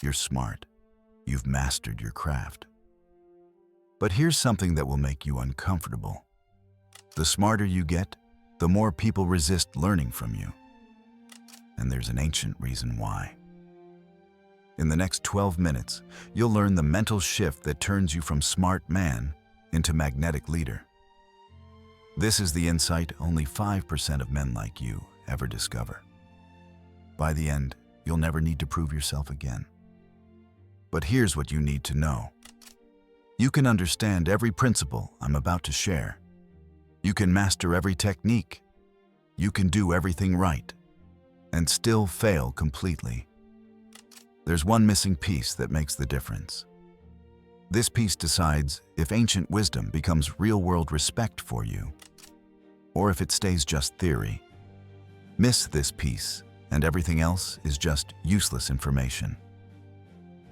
you're smart. You've mastered your craft. But here's something that will make you uncomfortable. The smarter you get, the more people resist learning from you. And there's an ancient reason why. In the next 12 minutes, you'll learn the mental shift that turns you from smart man into magnetic leader. This is the insight only 5% of men like you ever discover. By the end, you'll never need to prove yourself again. But here's what you need to know. You can understand every principle I'm about to share. You can master every technique. You can do everything right, and still fail completely. There's one missing piece that makes the difference. This piece decides if ancient wisdom becomes real-world respect for you, or if it stays just theory. Miss this piece, and everything else is just useless information.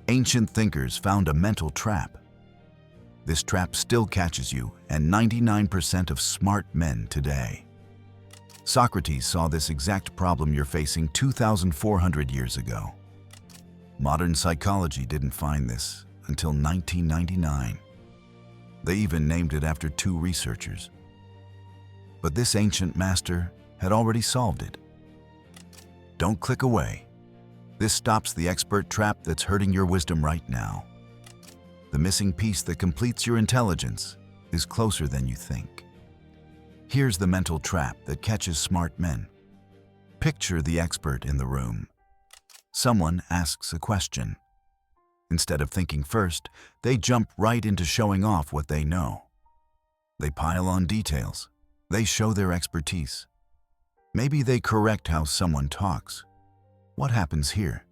Ancient thinkers found a mental trap. This trap still catches you and 99% of smart men today. Socrates saw this exact problem you're facing 2,400 years ago. Modern psychology didn't find this until 1999. They even named it after two researchers. But this ancient master had already solved it. Don't click away. This stops the expert trap that's hurting your wisdom right now. The missing piece that completes your intelligence is closer than you think. Here's the mental trap that catches smart men. Picture the expert in the room. Someone asks a question. Instead of thinking first, they jump right into showing off what they know. They pile on details. They show their expertise. Maybe they correct how someone talks. What happens here?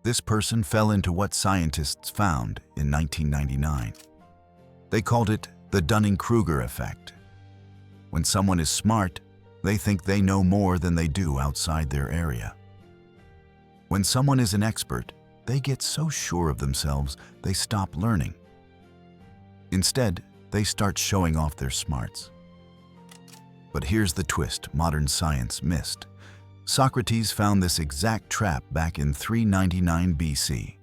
This person fell into what scientists found in 1999. They called it the Dunning-Kruger effect. When someone is smart, they think they know more than they do outside their area. When someone is an expert, they get so sure of themselves they stop learning. Instead, they start showing off their smarts. But here's the twist modern science missed. Socrates found this exact trap back in 399 BC.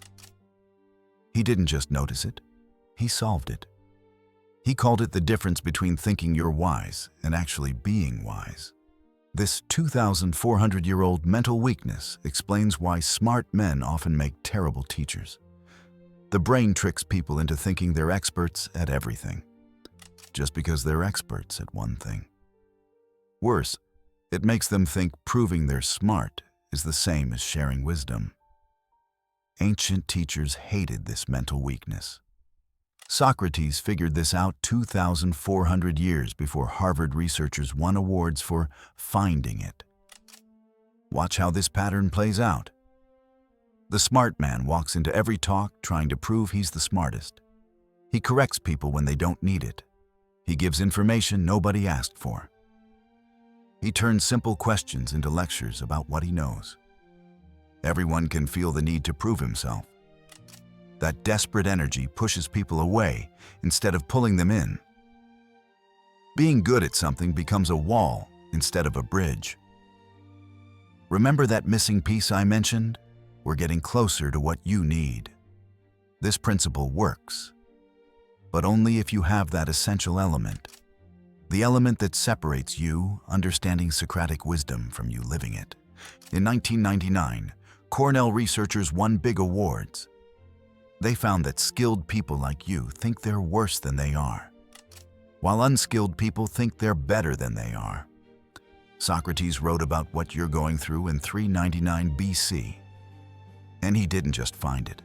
He didn't just notice it, he solved it. He called it the difference between thinking you're wise and actually being wise. This 2,400-year-old mental weakness explains why smart men often make terrible teachers. The brain tricks people into thinking they're experts at everything, just because they're experts at one thing. Worse, it makes them think proving they're smart is the same as sharing wisdom. Ancient teachers hated this mental weakness. Socrates figured this out 2,400 years before Harvard researchers won awards for finding it. Watch how this pattern plays out. The smart man walks into every talk trying to prove he's the smartest. He corrects people when they don't need it. He gives information nobody asked for. He turns simple questions into lectures about what he knows. Everyone can feel the need to prove himself. That desperate energy pushes people away instead of pulling them in. Being good at something becomes a wall instead of a bridge. Remember that missing piece I mentioned? We're getting closer to what you need. This principle works, but only if you have that essential element. The element that separates you understanding Socratic wisdom from you living it. In 1999, Cornell researchers won big awards. They found that skilled people like you think they're worse than they are, while unskilled people think they're better than they are. Socrates wrote about what you're going through in 399 BC, and he didn't just find it.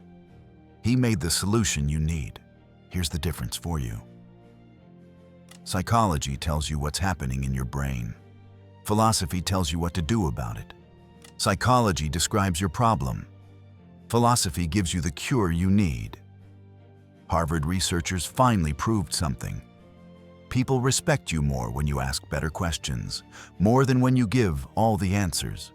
He made the solution you need. Here's the difference for you. Psychology tells you what's happening in your brain. Philosophy tells you what to do about it. Psychology describes your problem. Philosophy gives you the cure you need. Harvard researchers finally proved something. People respect you more when you ask better questions, more than when you give all the answers.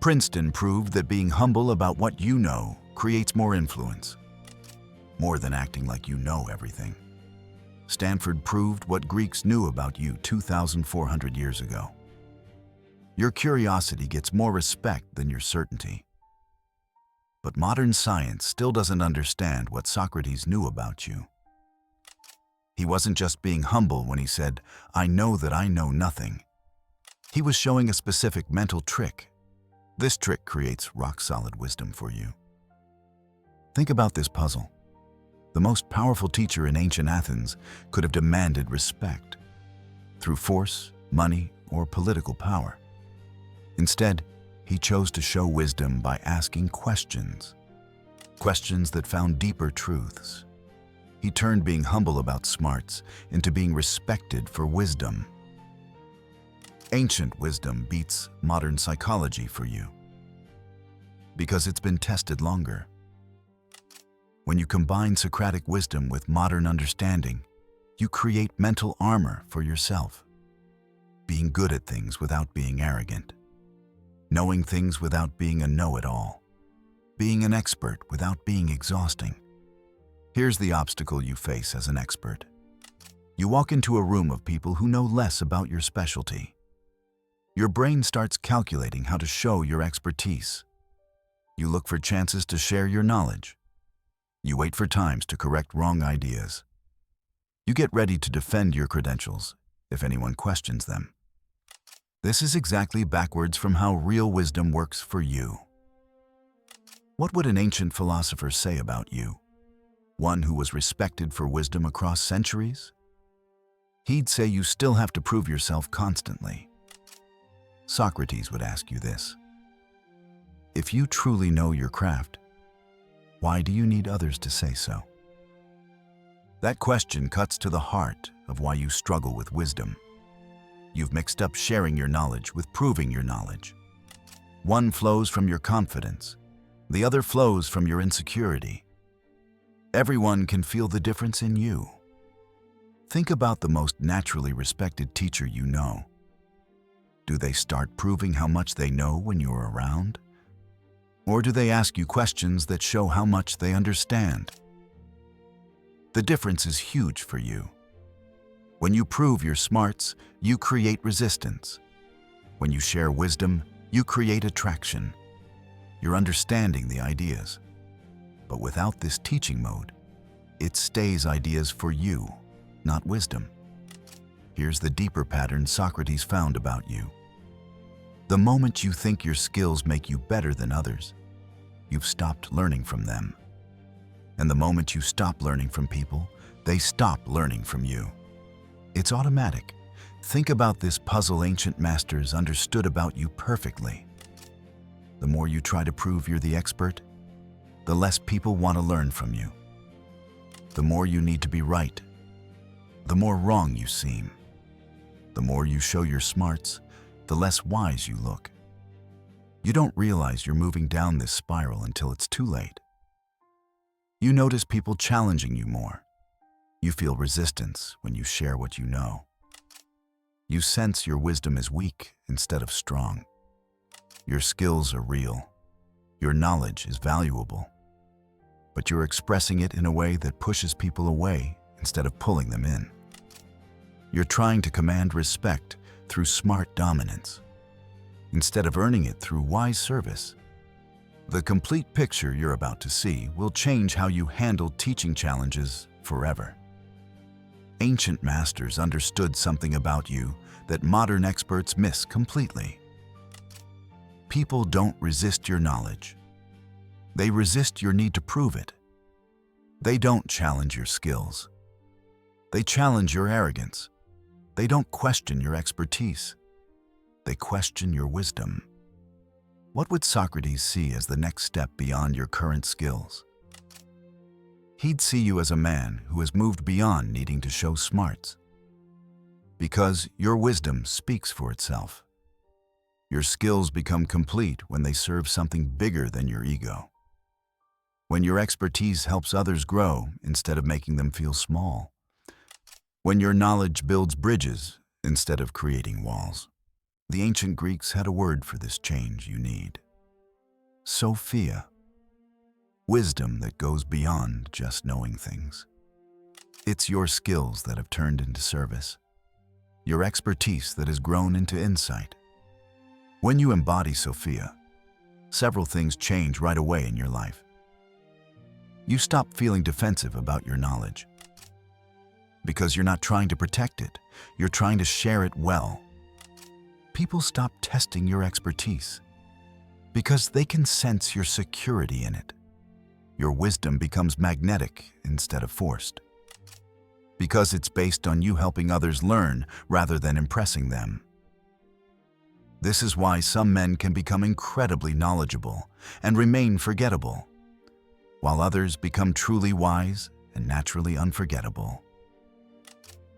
Princeton proved that being humble about what you know creates more influence, more than acting like you know everything. Stanford proved what Greeks knew about you 2,400 years ago. Your curiosity gets more respect than your certainty. But modern science still doesn't understand what Socrates knew about you. He wasn't just being humble when he said, "I know that I know nothing." He was showing a specific mental trick. This trick creates rock-solid wisdom for you. Think about this puzzle. The most powerful teacher in ancient Athens could have demanded respect through force, money, or political power. Instead, he chose to show wisdom by asking questions that found deeper truths. He turned being humble about smarts into being respected for wisdom. Ancient wisdom beats modern psychology for you because it's been tested longer. When you combine Socratic wisdom with modern understanding, you create mental armor for yourself. Being good at things without being arrogant. Knowing things without being a know-it-all. Being an expert without being exhausting. Here's the obstacle you face as an expert. You walk into a room of people who know less about your specialty. Your brain starts calculating how to show your expertise. You look for chances to share your knowledge. You wait for times to correct wrong ideas. You get ready to defend your credentials if anyone questions them. This is exactly backwards from how real wisdom works for you. What would an ancient philosopher say about you? One who was respected for wisdom across centuries? He'd say you still have to prove yourself constantly. Socrates would ask you this: if you truly know your craft, why do you need others to say so? That question cuts to the heart of why you struggle with wisdom. You've mixed up sharing your knowledge with proving your knowledge. One flows from your confidence, the other flows from your insecurity. Everyone can feel the difference in you. Think about the most naturally respected teacher you know. Do they start proving how much they know when you're around? Or do they ask you questions that show how much they understand? The difference is huge for you. When you prove your smarts, you create resistance. When you share wisdom, you create attraction. You're understanding the ideas. But without this teaching mode, it stays ideas for you, not wisdom. Here's the deeper pattern Socrates found about you. The moment you think your skills make you better than others, you've stopped learning from them. And the moment you stop learning from people, they stop learning from you. It's automatic. Think about this puzzle ancient masters understood about you perfectly. The more you try to prove you're the expert, the less people want to learn from you. The more you need to be right, the more wrong you seem. The more you show your smarts, the less wise you look. You don't realize you're moving down this spiral until it's too late. You notice people challenging you more. You feel resistance when you share what you know. You sense your wisdom is weak instead of strong. Your skills are real. Your knowledge is valuable. But you're expressing it in a way that pushes people away instead of pulling them in. You're trying to command respect through smart dominance, instead of earning it through wise service. The complete picture you're about to see will change how you handle teaching challenges forever. Ancient masters understood something about you that modern experts miss completely. People don't resist your knowledge. They resist your need to prove it. They don't challenge your skills. They challenge your arrogance. They don't question your expertise. They question your wisdom. What would Socrates see as the next step beyond your current skills? He'd see you as a man who has moved beyond needing to show smarts. Because your wisdom speaks for itself. Your skills become complete when they serve something bigger than your ego. When your expertise helps others grow instead of making them feel small. When your knowledge builds bridges instead of creating walls. The ancient Greeks had a word for this change you need. Sophia. Wisdom that goes beyond just knowing things. It's your skills that have turned into service. Your expertise that has grown into insight. When you embody Sophia, several things change right away in your life. You stop feeling defensive about your knowledge. Because you're not trying to protect it, you're trying to share it well. People stop testing your expertise because they can sense your security in it. Your wisdom becomes magnetic instead of forced. Because it's based on you helping others learn rather than impressing them. This is why some men can become incredibly knowledgeable and remain forgettable, while others become truly wise and naturally unforgettable.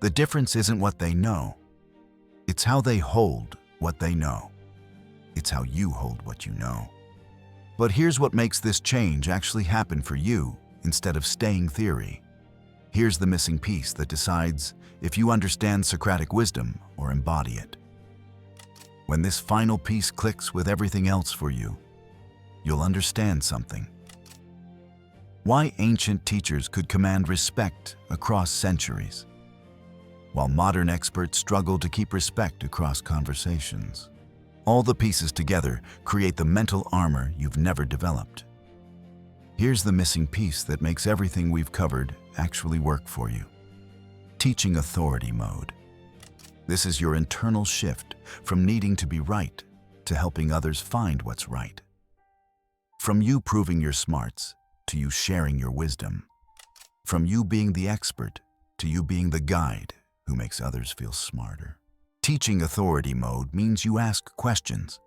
The difference isn't what they know, it's how they hold what they know. It's how you hold what you know. But here's what makes this change actually happen for you instead of staying theory. Here's the missing piece that decides if you understand Socratic wisdom or embody it. When this final piece clicks with everything else for you, you'll understand something. Why ancient teachers could command respect across centuries, while modern experts struggle to keep respect across conversations. All the pieces together create the mental armor you've never developed. Here's the missing piece that makes everything we've covered actually work for you. Teaching authority mode. This is your internal shift from needing to be right to helping others find what's right. From you proving your smarts to you sharing your wisdom. From you being the expert to you being the guide who makes others feel smarter. Teaching authority mode means you ask questions,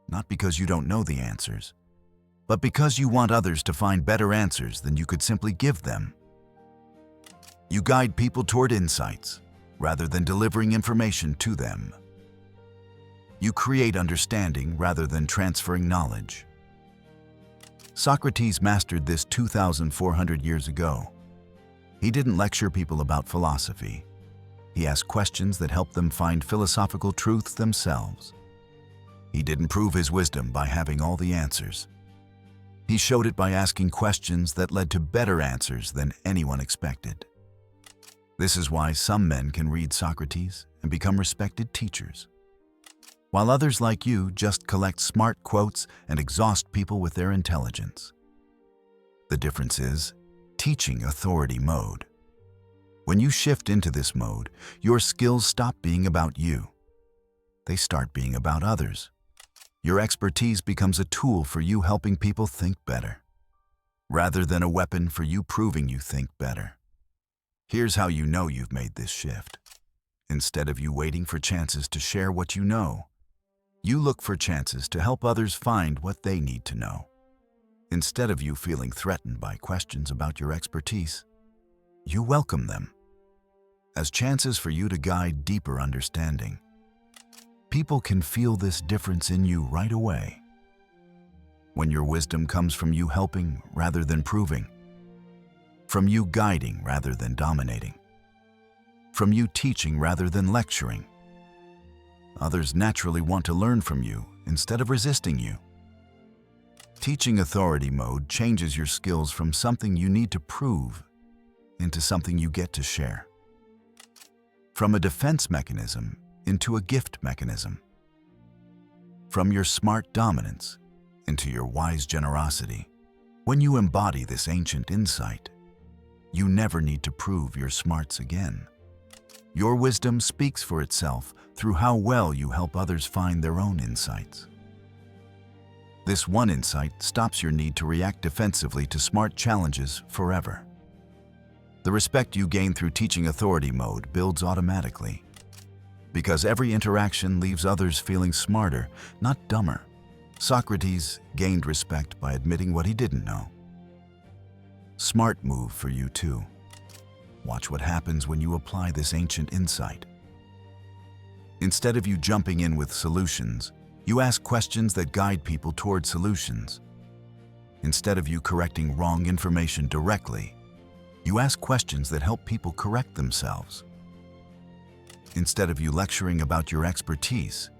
not because you don't know the answers, but because you want others to find better answers than you could simply give them. You guide people toward insights rather than delivering information to them. You create understanding rather than transferring knowledge. Socrates mastered this 2,400 years ago. He didn't lecture people about philosophy. He asked questions that helped them find philosophical truths themselves. He didn't prove his wisdom by having all the answers. He showed it by asking questions that led to better answers than anyone expected. This is why some men can read Socrates and become respected teachers, while others like you just collect smart quotes and exhaust people with their intelligence. The difference is teaching authority mode. When you shift into this mode, your skills stop being about you. They start being about others. Your expertise becomes a tool for you helping people think better, rather than a weapon for you proving you think better. Here's how you know you've made this shift. Instead of you waiting for chances to share what you know, you look for chances to help others find what they need to know. Instead of you feeling threatened by questions about your expertise, you welcome them as chances for you to guide deeper understanding. People can feel this difference in you right away. When your wisdom comes from you helping rather than proving, from you guiding rather than dominating, from you teaching rather than lecturing, others naturally want to learn from you instead of resisting you. Teaching authority mode changes your skills from something you need to prove into something you get to share. From a defense mechanism into a gift mechanism. From your smart dominance into your wise generosity. When you embody this ancient insight, you never need to prove your smarts again. Your wisdom speaks for itself through how well you help others find their own insights. This one insight stops your need to react defensively to smart challenges forever. The respect you gain through teaching authority mode builds automatically, because every interaction leaves others feeling smarter, not dumber. Socrates gained respect by admitting what he didn't know. Smart move for you too. Watch what happens when you apply this ancient insight. Instead of you jumping in with solutions, you ask questions that guide people toward solutions. Instead of you correcting wrong information directly, you ask questions that help people correct themselves. Instead of you lecturing about your expertise,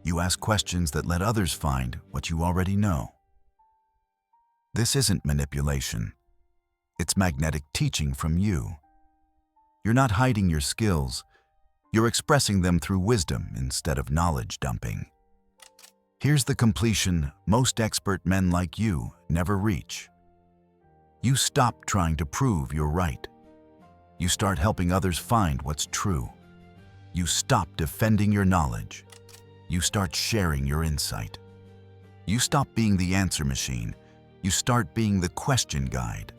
you ask questions that let others find what you already know. This isn't manipulation. It's magnetic teaching from you. You're not hiding your skills. You're expressing them through wisdom instead of knowledge dumping. Here's the completion most expert men like you never reach. You stop trying to prove you're right. You start helping others find what's true. You stop defending your knowledge. You start sharing your insight. You stop being the answer machine. You start being the question guide.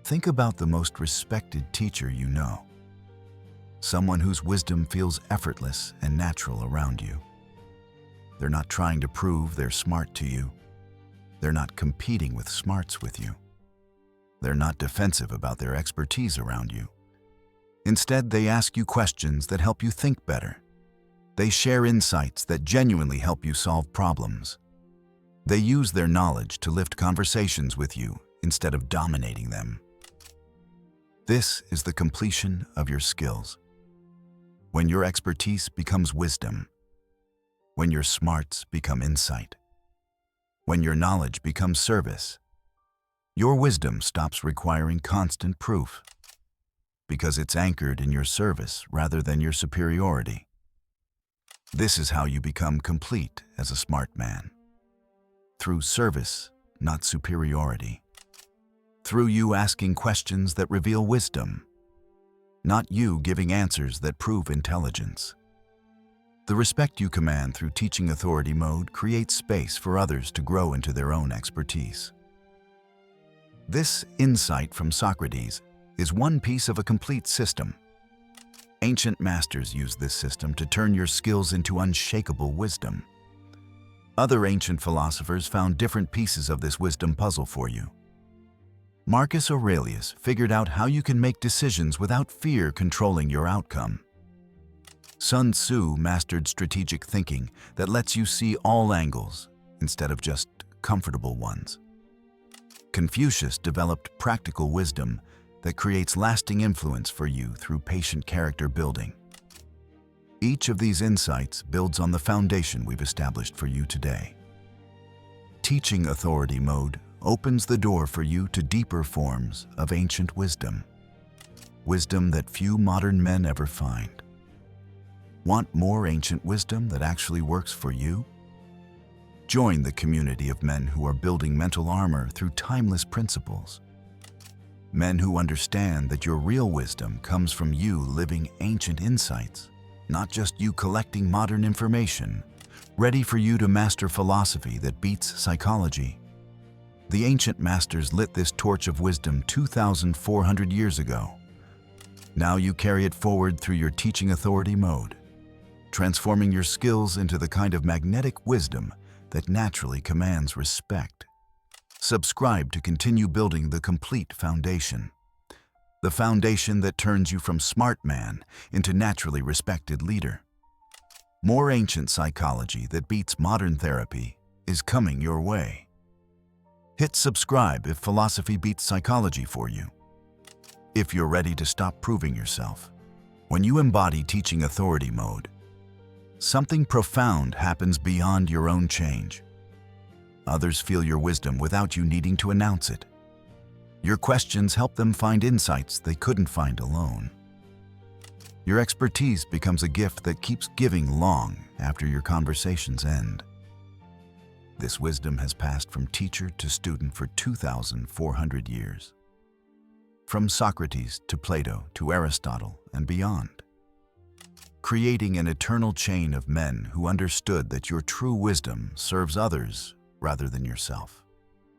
Think about the most respected teacher you know. Someone whose wisdom feels effortless and natural around you. They're not trying to prove they're smart to you. They're not competing with smarts with you. They're not defensive about their expertise around you. Instead, they ask you questions that help you think better. They share insights that genuinely help you solve problems. They use their knowledge to lift conversations with you instead of dominating them. This is the completion of your skills. When your expertise becomes wisdom, when your smarts become insight, when your knowledge becomes service, your wisdom stops requiring constant proof because it's anchored in your service rather than your superiority. This is how you become complete as a smart man. Through service, not superiority. Through you asking questions that reveal wisdom, not you giving answers that prove intelligence. The respect you command through teaching authority mode creates space for others to grow into their own expertise. This insight from Socrates is one piece of a complete system. Ancient masters used this system to turn your skills into unshakable wisdom. Other ancient philosophers found different pieces of this wisdom puzzle for you. Marcus Aurelius figured out how you can make decisions without fear controlling your outcome. Sun Tzu mastered strategic thinking that lets you see all angles instead of just comfortable ones. Confucius developed practical wisdom that creates lasting influence for you through patient character building. Each of these insights builds on the foundation we've established for you today. Teaching authority mode opens the door for you to deeper forms of ancient wisdom. Wisdom that few modern men ever find. Want more ancient wisdom that actually works for you? Join the community of men who are building mental armor through timeless principles. Men who understand that your real wisdom comes from you living ancient insights, not just you collecting modern information, ready for you to master philosophy that beats psychology. The ancient masters lit this torch of wisdom 2,400 years ago. Now you carry it forward through your teaching authority mode, transforming your skills into the kind of magnetic wisdom that naturally commands respect. Subscribe to continue building the complete foundation. The foundation that turns you from smart man into naturally respected leader. More ancient psychology that beats modern therapy is coming your way. Hit subscribe if philosophy beats psychology for you. If you're ready to stop proving yourself. When you embody teaching authority mode, something profound happens beyond your own change. Others feel your wisdom without you needing to announce it. Your questions help them find insights they couldn't find alone. Your expertise becomes a gift that keeps giving long after your conversations end. This wisdom has passed from teacher to student for 2,400 years. From Socrates to Plato to Aristotle and beyond. Creating an eternal chain of men who understood that your true wisdom serves others rather than yourself.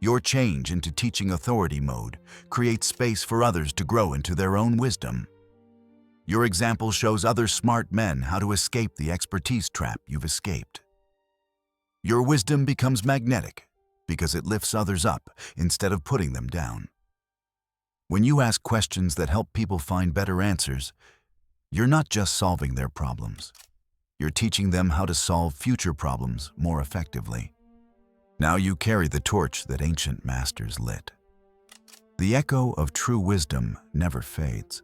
Your change into teaching authority mode creates space for others to grow into their own wisdom. Your example shows other smart men how to escape the expertise trap you've escaped. Your wisdom becomes magnetic because it lifts others up instead of putting them down. When you ask questions that help people find better answers, you're not just solving their problems. You're teaching them how to solve future problems more effectively. Now you carry the torch that ancient masters lit. The echo of true wisdom never fades.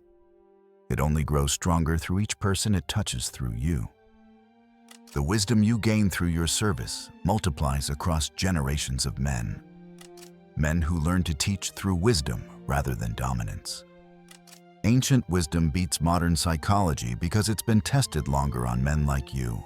It only grows stronger through each person it touches through you. The wisdom you gain through your service multiplies across generations of men. Men who learn to teach through wisdom rather than dominance. Ancient wisdom beats modern psychology because it's been tested longer on men like you.